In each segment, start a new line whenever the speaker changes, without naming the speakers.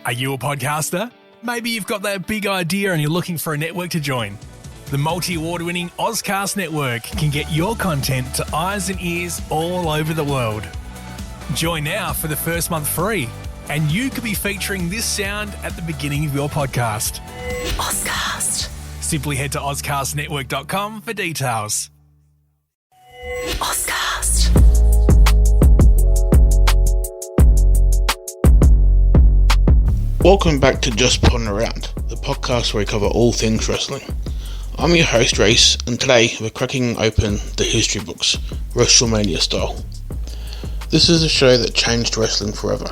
Are you a podcaster? Maybe you've got that big idea and you're looking for a network to join. The multi-award-winning Ozcast Network can get your content to eyes and ears all over the world. Join now for the first month free, and you could be featuring this sound at the beginning of your podcast.
Ozcast.
Simply head to ozcastnetwork.com for details.
Ozcast.
Welcome back to Just Putting Around, the podcast where we cover all things wrestling. I'm your host, Race, and today we're cracking open the history books, WrestleMania style. This is a show that changed wrestling forever.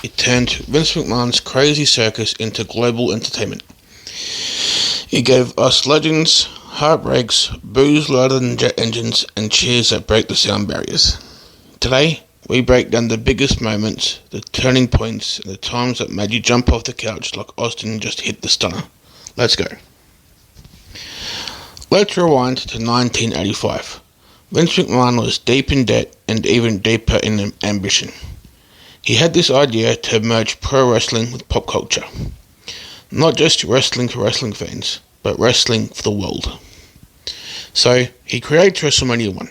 It turned Vince McMahon's crazy circus into global entertainment. It gave us legends, heartbreaks, boos louder than jet engines, and cheers that break the sound barriers. Today, we break down the biggest moments, the turning points, and the times that made you jump off the couch like Austin just hit the stunner. Let's go. Let's rewind to 1985. Vince McMahon was deep in debt and even deeper in ambition. He had this idea to merge pro wrestling with pop culture. Not just wrestling for wrestling fans, but wrestling for the world. So, he creates WrestleMania 1.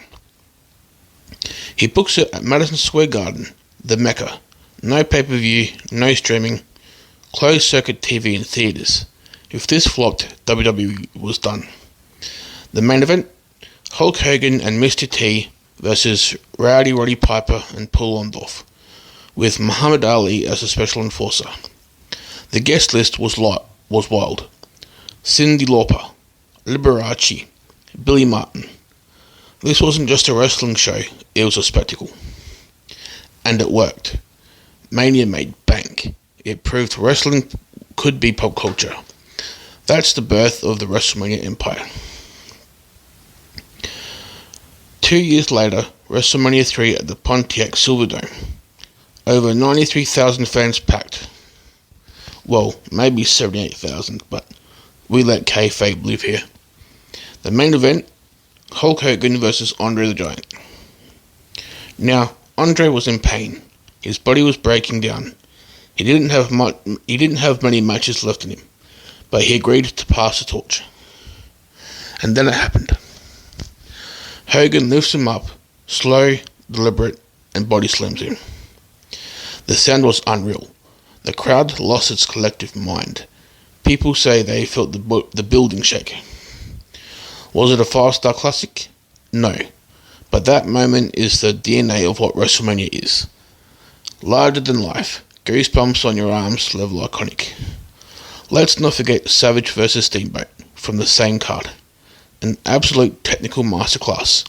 He books it at Madison Square Garden, the Mecca. No pay-per-view, no streaming, closed-circuit TV in theaters. If this flopped, WWE was done. The main event, Hulk Hogan and Mr. T versus Rowdy Roddy Piper and Paul Orndorff, with Muhammad Ali as a special enforcer. The guest list was wild. Cyndi Lauper, Liberace, Billy Martin. This wasn't just a wrestling show, it was a spectacle. And it worked. Mania made bank. It proved wrestling could be pop culture. That's the birth of the WrestleMania empire. 2 years later, WrestleMania 3 at the Pontiac Silverdome. Over 93,000 fans packed. Well, maybe 78,000, but we let kayfabe live here. The main event, Hulk Hogan versus Andre the Giant. Now, Andre was in pain. His body was breaking down. He didn't have many matches left in him, but he agreed to pass the torch. And then it happened. Hogan lifts him up, slow, deliberate, and body slams him. The sound was unreal. The crowd lost its collective mind. People say they felt the building shake. Was it a 5-star classic? No. But that moment is the DNA of what WrestleMania is. Larger than life, goosebumps on your arms level iconic. Let's not forget Savage vs. Steamboat from the same card. An absolute technical masterclass.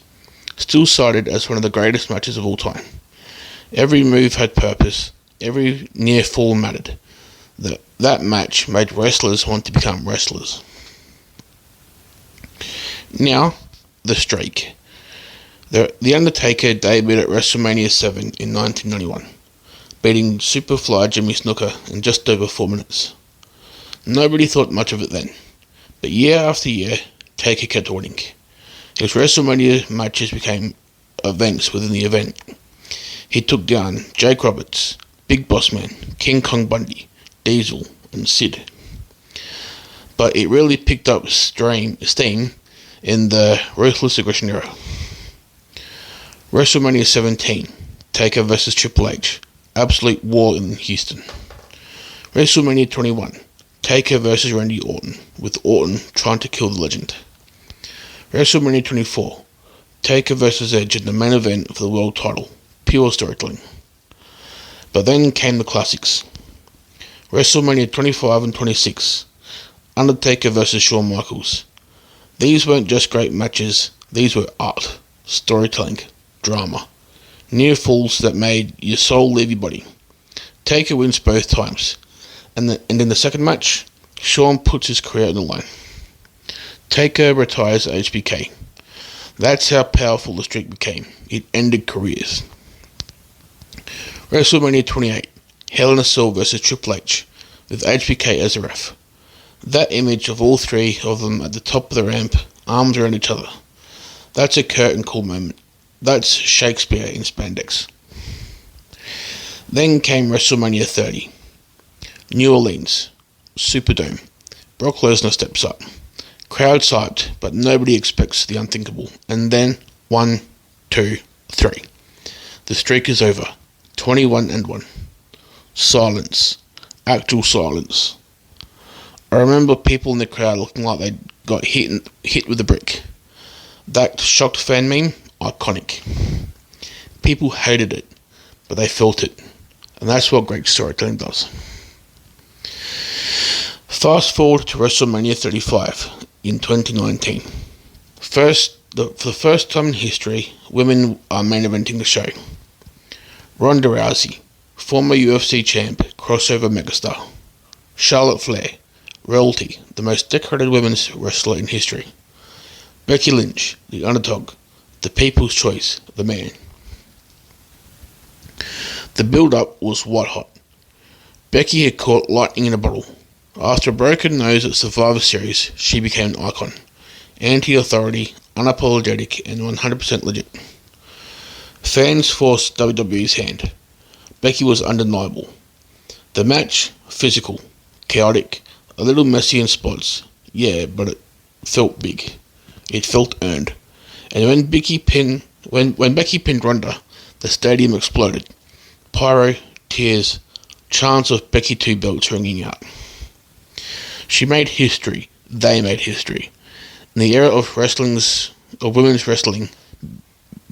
Still cited as one of the greatest matches of all time. Every move had purpose. Every near fall mattered. That match made wrestlers want to become wrestlers. Now, the streak. The Undertaker debuted at WrestleMania 7 in 1991, beating Superfly Jimmy Snuka in just over 4 minutes. Nobody thought much of it then, but year after year, Taker kept winning. His WrestleMania matches became events within the event. He took down Jake Roberts, Big Boss Man, King Kong Bundy, Diesel, and Sid. But it really picked up steam in the Ruthless Aggression era. WrestleMania 17, Taker vs. Triple H, absolute war in Houston. WrestleMania 21, Taker vs. Randy Orton, with Orton trying to kill the legend. WrestleMania 24, Taker vs. Edge in the main event for the world title, pure storytelling. But then came the classics. WrestleMania 25 and 26, Undertaker vs. Shawn Michaels. These weren't just great matches, these were art, storytelling, drama. Near falls that made your soul leave your body. Taker wins both times. And in the second match, Shawn puts his career on the line. Taker retires HBK. That's how powerful the streak became. It ended careers. WrestleMania 28, Hell in a Cell vs. Triple H, with HBK as a ref. That image of all three of them at the top of the ramp, arms around each other. That's a curtain call moment. That's Shakespeare in spandex. Then came WrestleMania 30. New Orleans, Superdome. Brock Lesnar steps up. Crowd's hyped, but nobody expects the unthinkable. And then, 1, 2, 3. The streak is over. 21-1. Silence. Actual silence. I remember people in the crowd looking like they got hit with a brick. That shocked fan meme, iconic. People hated it, but they felt it. And that's what great storytelling does. Fast forward to WrestleMania 35 in 2019. For the first time in history, women are main eventing the show. Ronda Rousey, former UFC champ, crossover megastar. Charlotte Flair, royalty, the most decorated women's wrestler in history. Becky Lynch, the underdog, the people's choice, the man. The build-up was white hot. Becky had caught lightning in a bottle. After a broken nose at Survivor Series, she became an icon. Anti-authority, unapologetic, and 100% legit. Fans forced WWE's hand. Becky was undeniable. The match, physical, chaotic, a little messy in spots. Yeah, but it felt big. It felt earned. And when Becky pinned Ronda, the stadium exploded. Pyro, tears, chants of Becky 2 belts ringing out. She made history. They made history. In the era of women's wrestling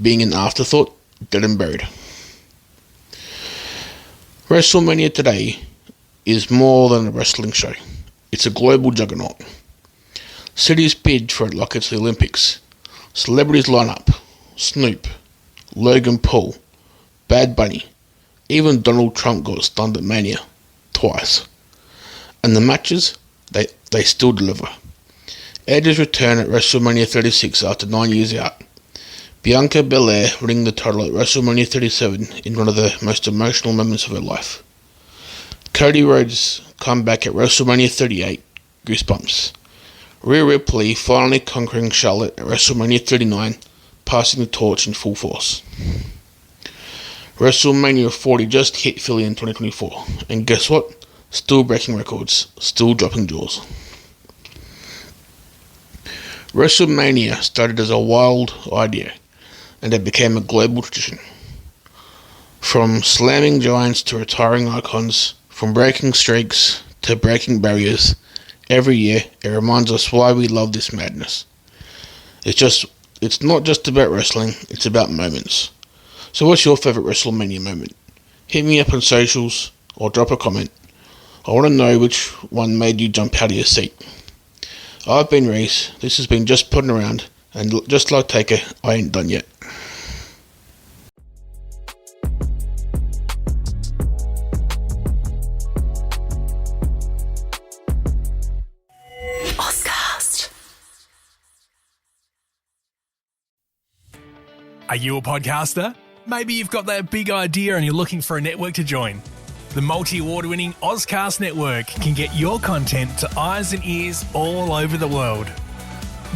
being an afterthought, dead and buried. WrestleMania today is more than a wrestling show. It's a global juggernaut. Cities bid for it like it's the Olympics. Celebrities line up. Snoop, Logan Paul, Bad Bunny, even Donald Trump got stunned at Mania twice. And the matches, they still deliver. Edge's return at WrestleMania 36 after 9 years out. Bianca Belair winning the title at WrestleMania 37 in one of the most emotional moments of her life. Cody Rhodes' comeback at WrestleMania 38, goosebumps. Rhea Ripley finally conquering Charlotte at WrestleMania 39, passing the torch in full force. WrestleMania 40 just hit Philly in 2024, and guess what? Still breaking records, still dropping jaws. WrestleMania started as a wild idea, and it became a global tradition. From slamming giants to retiring icons, from breaking streaks to breaking barriers, every year it reminds us why we love this madness. It's not just about wrestling, it's about moments. So what's your favourite WrestleMania moment? Hit me up on socials or drop a comment. I want to know which one made you jump out of your seat. I've been Reese, this has been Just Putting Around, and just like Taker, I ain't done yet.
Are you a podcaster? Maybe you've got that big idea and you're looking for a network to join. The multi-award-winning Ozcast Network can get your content to eyes and ears all over the world.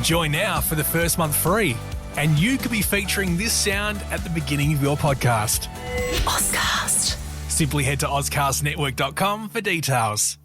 Join now for the first month free, and you could be featuring this sound at the beginning of your podcast. Ozcast. Simply head to ozcastnetwork.com for details.